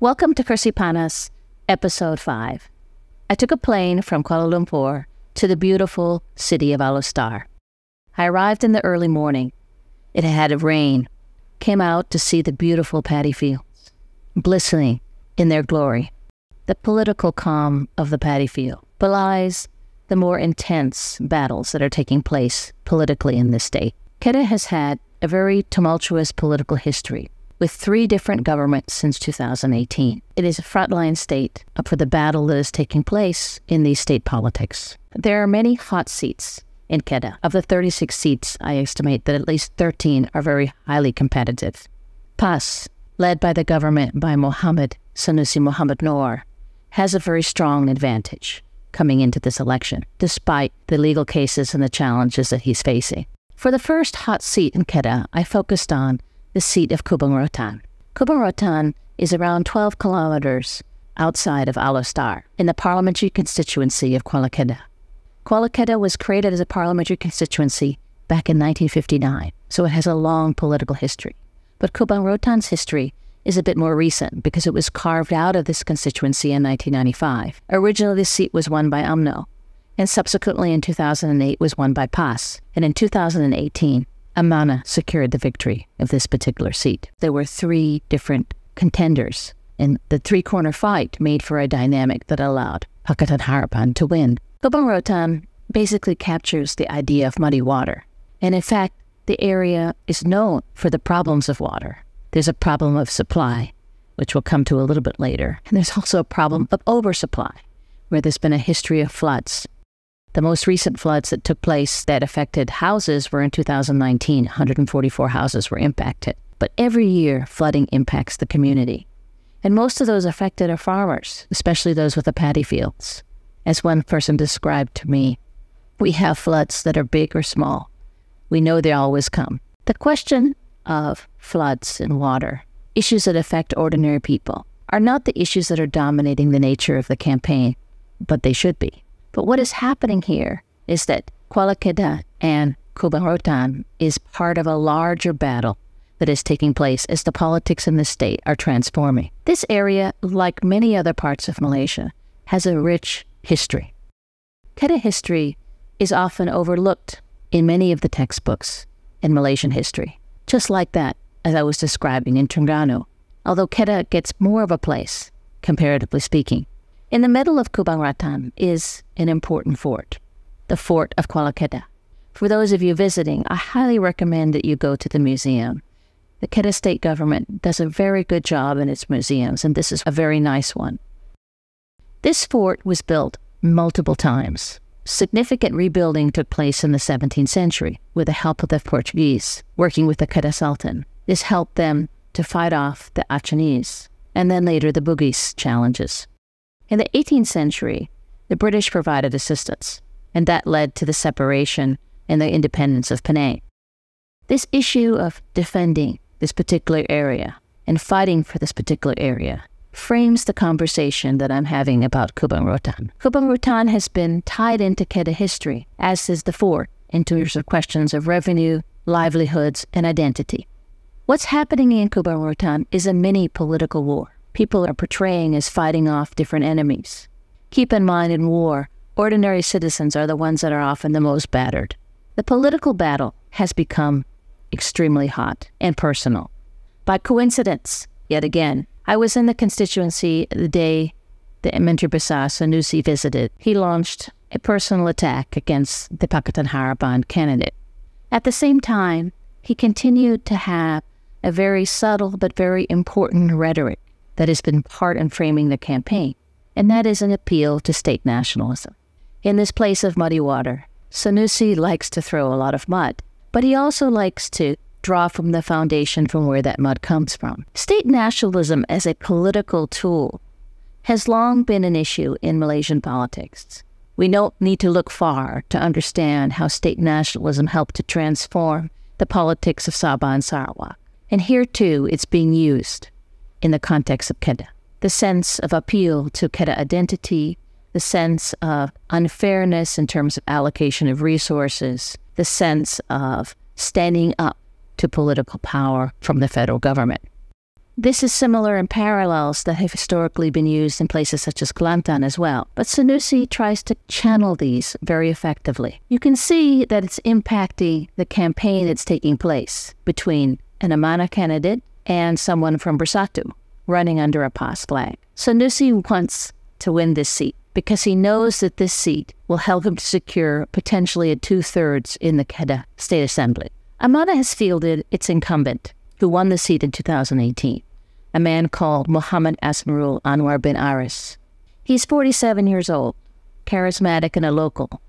Welcome to Kerusi Panas, Episode 5. I took a plane from Kuala Lumpur to the beautiful city of Alor. I arrived in the early morning. It had rain. Came out to see the beautiful paddy fields, glistening in their glory. The political calm of the paddy field belies the more intense battles that are taking place politically in this state. Kedah has had a very tumultuous political history, with 3 different governments since 2018. It is a frontline state for the battle that is taking place in these state politics. There are many hot seats in Kedah. Of the 36 seats, I estimate that at least 13 are very highly competitive. PAS, led by the government by Mohammed Sanusi Mohammed Noor, has a very strong advantage coming into this election, despite the legal cases and the challenges that he's facing. For the first hot seat in Kedah, I focused on the seat of Kubang Rotan. Kubang Rotan is around 12 kilometers outside of Alor in the parliamentary constituency of Kuala Kedah. Kuala Kedah was created as a parliamentary constituency back in 1959, so it has a long political history. But Kubang Rotan's history is a bit more recent because it was carved out of this constituency in 1995. Originally, this seat was won by UMNO, and subsequently in 2008 was won by PAS, and in 2018, Amana secured the victory of this particular seat. There were 3 different contenders, and the 3-corner fight made for a dynamic that allowed Pakatan Harapan to win. Kubang Rotan basically captures the idea of muddy water, and in fact, the area is known for the problems of water. There's a problem of supply, which we'll come to a little bit later, and there's also a problem of oversupply, where there's been a history of floods. The most recent floods that took place that affected houses were in 2019. 144 houses were impacted. But every year, flooding impacts the community. And most of those affected are farmers, especially those with the paddy fields. As one person described to me, we have floods that are big or small. We know they always come. The question of floods and water, issues that affect ordinary people, are not the issues that are dominating the nature of the campaign, but they should be. But what is happening here is that Kuala Kedah and Kubang Rotan is part of a larger battle that is taking place as the politics in the state are transforming. This area, like many other parts of Malaysia, has a rich history. Kedah history is often overlooked in many of the textbooks in Malaysian history, just like that, as I was describing in Terengganu, although Kedah gets more of a place, comparatively speaking. In the middle of Kubang Rotan is an important fort, the Fort of Kuala Kedah. For those of you visiting, I highly recommend that you go to the museum. The Kedah state government does a very good job in its museums, and this is a very nice one. This fort was built multiple times. Significant rebuilding took place in the 17th century with the help of the Portuguese, working with the Kedah Sultan. This helped them to fight off the Acehnese, and then later the Bugis challenges. In the 18th century, the British provided assistance, and that led to the separation and the independence of Penang. This issue of defending this particular area and fighting for this particular area frames the conversation that I'm having about Kubang Rotan. Kubang Rotan has been tied into Kedah history, as is the fort, in terms of questions of revenue, livelihoods, and identity. What's happening in Kubang Rotan is a mini political war. People are portraying as fighting off different enemies. Keep in mind, in war, ordinary citizens are the ones that are often the most battered. The political battle has become extremely hot and personal. By coincidence, yet again, I was in the constituency the day the Menteri Besar Sanusi visited. He launched a personal attack against the Pakatan Harapan candidate. At the same time, he continued to have a very subtle but very important rhetoric that has been part in framing the campaign, and that is an appeal to state nationalism. In this place of muddy water, Sanusi likes to throw a lot of mud, but he also likes to draw from the foundation from where that mud comes from. State nationalism as a political tool has long been an issue in Malaysian politics. We don't need to look far to understand how state nationalism helped to transform the politics of Sabah and Sarawak. And here too, it's being used in the context of Kedah. The sense of appeal to Kedah identity, the sense of unfairness in terms of allocation of resources, the sense of standing up to political power from the federal government. This is similar in parallels that have historically been used in places such as Kelantan as well. But Sanusi tries to channel these very effectively. You can see that it's impacting the campaign that's taking place between an Amanah candidate and someone from Bersatu running under a PAS flag. Sanusi wants to win this seat because he knows that this seat will help him to secure potentially a 2/3 in the Kedah State Assembly. Amanah has fielded its incumbent, who won the seat in 2018, a man called Muhammad Asmarul Anwar bin Aris. He's 47 years old, charismatic and a local.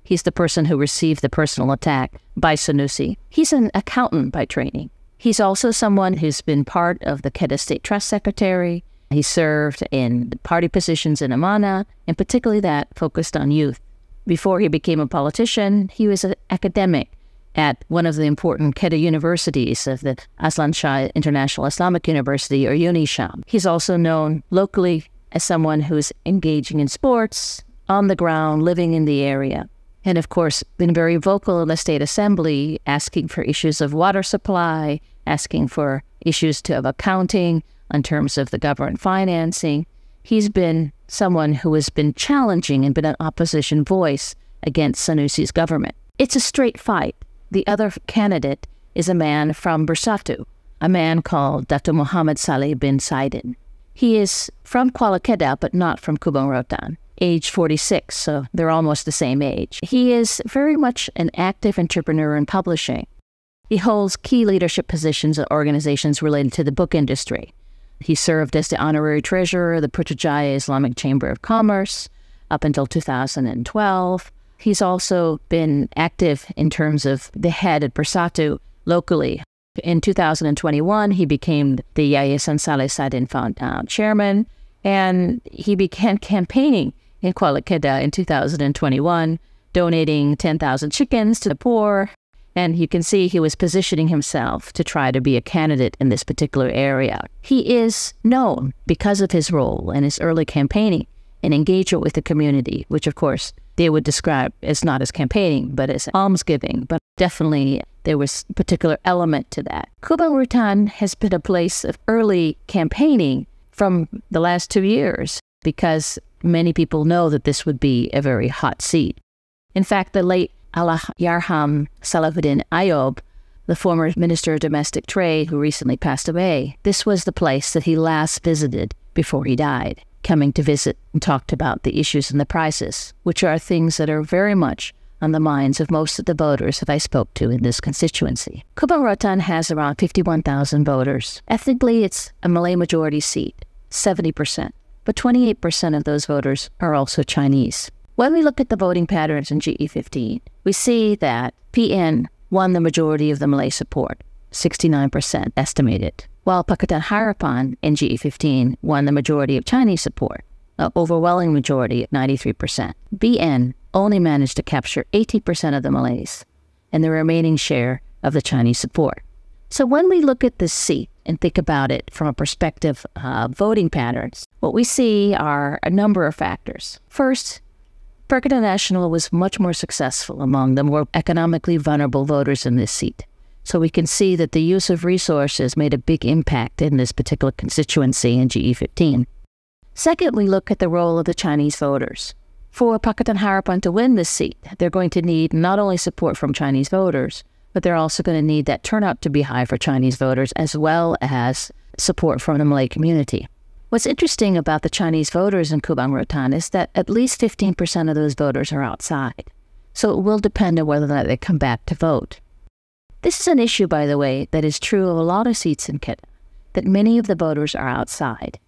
He's the person who received the personal attack by Sanusi. He's an accountant by training. He's also someone who's been part of the Kedah State Trust Secretary. He served in party positions in Amanah, and particularly that focused on youth. Before he became a politician, he was an academic at one of the important Kedah universities of the Aslan Shah International Islamic University, or UNISHAM. He's also known locally as someone who's engaging in sports, on the ground, living in the area. And of course, been very vocal in the State Assembly, asking for issues of water supply, asking for issues of accounting in terms of the government financing. He's been someone who has been challenging and been an opposition voice against Sanusi's government. It's a straight fight. The other candidate is a man from Bersatu, a man called Dato Muhammad Saleh bin Saidin. He is from Kuala Kedah, but not from Kubang Rotan, age 46, so they're almost the same age. He is very much an active entrepreneur in publishing. He holds key leadership positions at organizations related to the book industry. He served as the honorary treasurer of the Putrajaya Islamic Chamber of Commerce up until 2012. He's also been active in terms of the head at Bersatu locally. In 2021, he became the Yayasan Saleh Saidin chairman, and he began campaigning in Kuala Kedah in 2021, donating 10,000 chickens to the poor. And you can see he was positioning himself to try to be a candidate in this particular area. He is known because of his role in his early campaigning and engagement with the community, which of course they would describe as not as campaigning, but as almsgiving. But definitely there was a particular element to that. Kubang Rotan has been a place of early campaigning from the last 2 years because many people know that this would be a very hot seat. In fact, the late Allah Yarham Salahuddin Ayob, the former Minister of Domestic Trade who recently passed away, this was the place that he last visited before he died, coming to visit and talked about the issues and the prices, which are things that are very much on the minds of most of the voters that I spoke to in this constituency. Kubang Rotan has around 51,000 voters. Ethnically, it's a Malay majority seat, 70%, but 28% of those voters are also Chinese. When we look at the voting patterns in GE15, we see that PN won the majority of the Malay support, 69% estimated, while Pakatan Harapan in GE15 won the majority of Chinese support, an overwhelming majority at 93%. BN only managed to capture 80% of the Malays and the remaining share of the Chinese support. So when we look at this seat and think about it from a perspective of voting patterns, what we see are a number of factors. First, Perkata Nasional was much more successful among the more economically vulnerable voters in this seat. So we can see that the use of resources made a big impact in this particular constituency in GE15. Second, we look at the role of the Chinese voters. For Pakatan Harapan to win this seat, they're going to need not only support from Chinese voters, but they're also going to need that turnout to be high for Chinese voters, as well as support from the Malay community. What's interesting about the Chinese voters in Kubang Rotan is that at least 15% of those voters are outside. So it will depend on whether or not they come back to vote. This is an issue, by the way, that is true of a lot of seats in Kedah, that many of the voters are outside.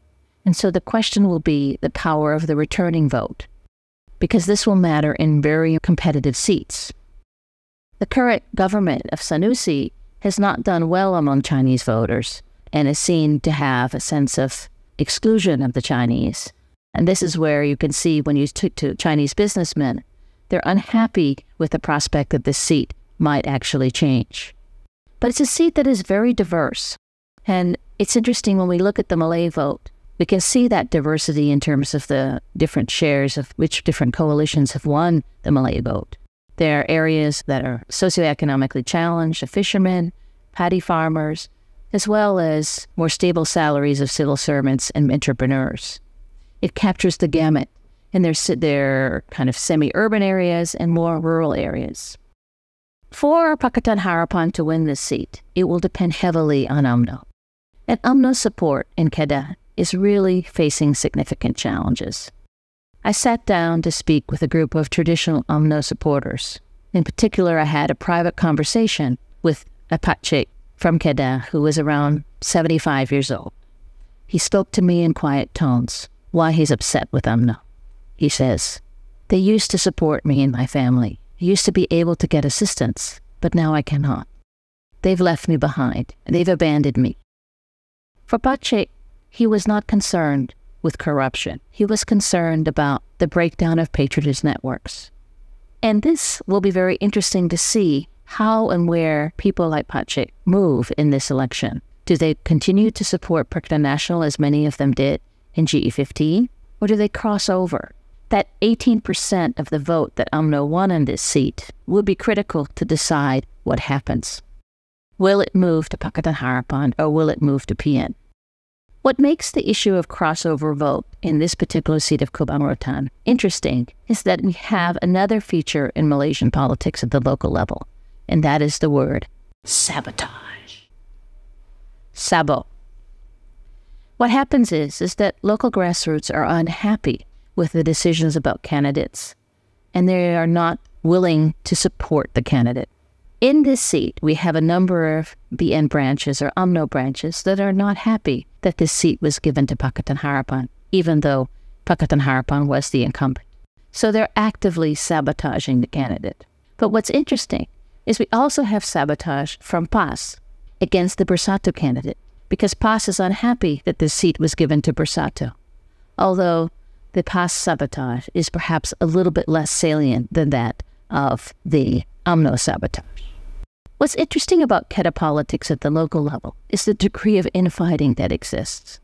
And so the question will be the power of the returning vote, because this will matter in very competitive seats. The current government of Sanusi has not done well among Chinese voters and is seen to have a sense of exclusion of the Chinese. And this is where you can see when you talk to Chinese businessmen, they're unhappy with the prospect that this seat might actually change. But it's a seat that is very diverse. And it's interesting when we look at the Malay vote, we can see that diversity in terms of the different shares of which different coalitions have won the Malay vote. There are areas that are socioeconomically challenged, the fishermen, paddy farmers. as well as more stable salaries of civil servants and entrepreneurs. It captures the gamut in their kind of semi-urban areas and more rural areas. For Pakatan Harapan to win this seat, it will depend heavily on UMNO. And UMNO support in Kedah is really facing significant challenges. I sat down to speak with a group of traditional UMNO supporters. In particular, I had a private conversation with a Pakcik from Kedah who was around 75 years old. He spoke to me in quiet tones why he's upset with UMNO. He says, "They used to support me and my family. I used to be able to get assistance, but now I cannot. They've left me behind. They've abandoned me." For Pakcik, he was not concerned with corruption. He was concerned about the breakdown of patronage networks. And this will be very interesting to see how and where people like Pakcik move in this election. Do they continue to support Pakatan Nasional as many of them did in GE15? Or do they cross over? That 18% of the vote that UMNO won on this seat will be critical to decide what happens. Will it move to Pakatan Harapan or will it move to PN? What makes the issue of crossover vote in this particular seat of Kubang Rotan interesting is that we have another feature in Malaysian politics at the local level, and that is the word sabotage. Sabo. What happens is that local grassroots are unhappy with the decisions about candidates, and they are not willing to support the candidate. In this seat, we have a number of BN branches or UMNO branches that are not happy that this seat was given to Pakatan Harapan, even though Pakatan Harapan was the incumbent. So they're actively sabotaging the candidate. But what's interesting is we also have sabotage from PAS against the Bersatu candidate, because PAS is unhappy that this seat was given to Bersatu, although the PAS sabotage is perhaps a little bit less salient than that of the UMNO sabotage. What's interesting about Kedah politics at the local level is the degree of infighting that exists.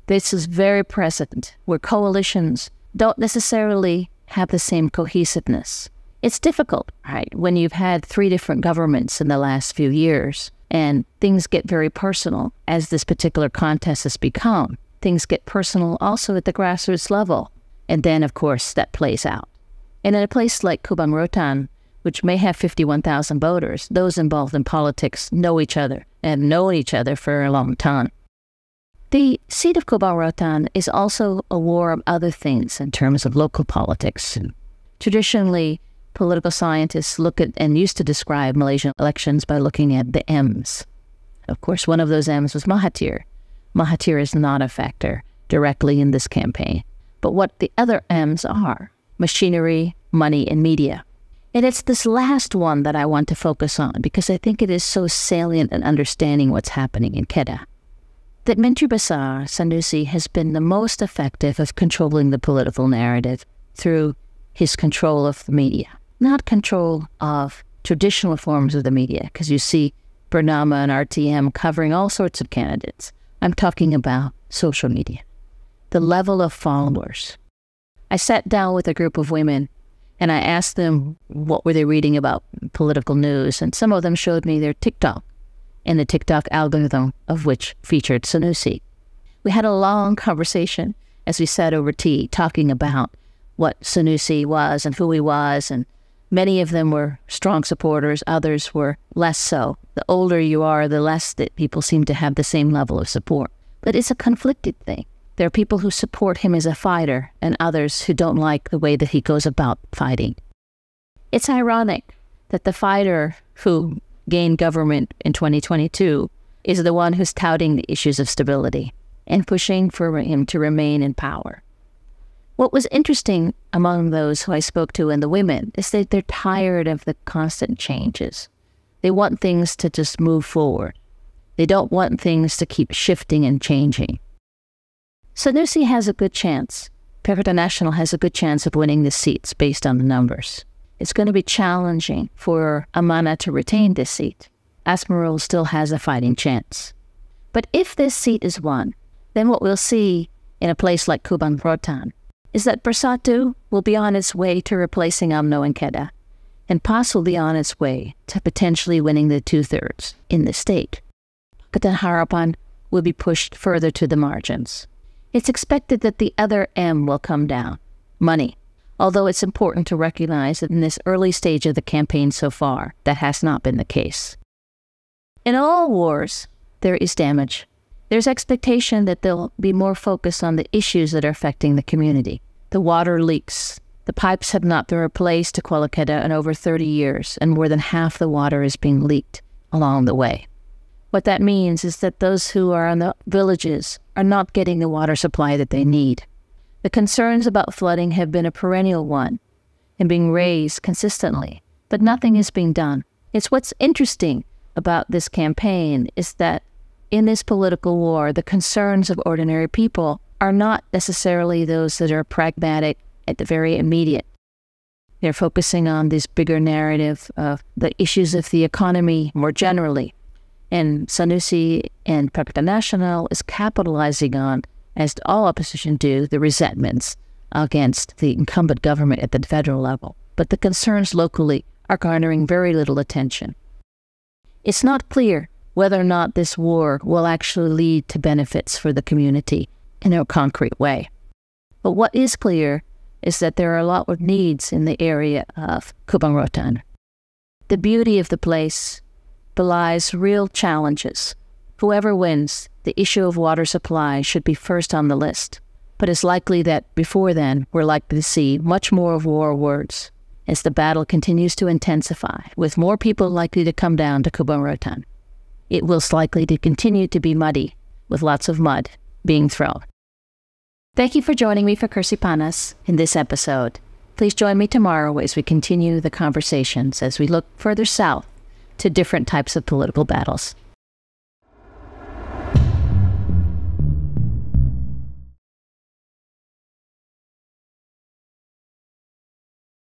This is very present, where coalitions don't necessarily have the same cohesiveness. It's difficult, right, when you've had 3 different governments in the last few years, and things get very personal as this particular contest has become. Things get personal also at the grassroots level, and then, of course, that plays out. And in a place like Kubang Rotan, which may have 51,000 voters, those involved in politics know each other and known each other for a long time. The seat of Kubang Rotan is also a war of other things in terms of local politics. Traditionally, political scientists look at and used to describe Malaysian elections by looking at the M's. Of course, one of those M's was Mahathir. Mahathir is not a factor directly in this campaign. But what the other M's are: machinery, money, and media. And it's this last one that I want to focus on because I think it is so salient in understanding what's happening in Kedah. That Menteri Besar Sanusi has been the most effective of controlling the political narrative through his control of the media, not control of traditional forms of the media, because you see Bernama and RTM covering all sorts of candidates. I'm talking about social media, the level of followers. I sat down with a group of women and I asked them what were they reading about political news, and some of them showed me their TikTok and the TikTok algorithm of which featured Sanusi. We had a long conversation as we sat over tea talking about what Sanusi was and who he was, and many of them were strong supporters, others were less so. The older you are, the less that people seem to have the same level of support. But it's a conflicted thing. There are people who support him as a fighter and others who don't like the way that he goes about fighting. It's ironic that the fighter who gained government in 2022 is the one who's touting the issues of stability and pushing for him to remain in power. What was interesting among those who I spoke to and the women is that they're tired of the constant changes. They want things to just move forward. They don't want things to keep shifting and changing. Sanusi has a good chance. Pakatan Nasional has a good chance of winning the seats based on the numbers. It's going to be challenging for Amanah to retain this seat. Asmarul still has a fighting chance. But if this seat is won, then what we'll see in a place like Kubang Rotan is that Bersatu will be on its way to replacing UMNO in Kedah, and PAS will be on its way to potentially winning the 2/3 in the state. Pakatan Harapan will be pushed further to the margins. It's expected that the other M will come down, money, although it's important to recognize that in this early stage of the campaign so far, that has not been the case. In all wars, there is damage. There's expectation that they'll be more focused on the issues that are affecting the community. The water leaks. The pipes have not been replaced to Kuala Kedah in over 30 years, and more than half the water is being leaked along the way. What that means is that those who are in the villages are not getting the water supply that they need. The concerns about flooding have been a perennial one and being raised consistently, but nothing is being done. It's what's interesting about this campaign is that in this political war, the concerns of ordinary people are not necessarily those that are pragmatic at the very immediate. They're focusing on this bigger narrative of the issues of the economy more generally. And Sanusi and Pakatan Nasional is capitalizing on, as all opposition do, the resentments against the incumbent government at the federal level. But the concerns locally are garnering very little attention. It's not clear whether or not this war will actually lead to benefits for the community in a concrete way. But what is clear is that there are a lot of needs in the area of Kubang Rotan. The beauty of the place belies real challenges. Whoever wins, the issue of water supply should be first on the list. But it's likely that before then, we're likely to see much more of war words as the battle continues to intensify, with more people likely to come down to Kubang Rotan. It will likely to continue to be muddy, with lots of mud being thrown. Thank you for joining me for Kerusi Panas in this episode. Please join me tomorrow as we continue the conversations as we look further south to different types of political battles.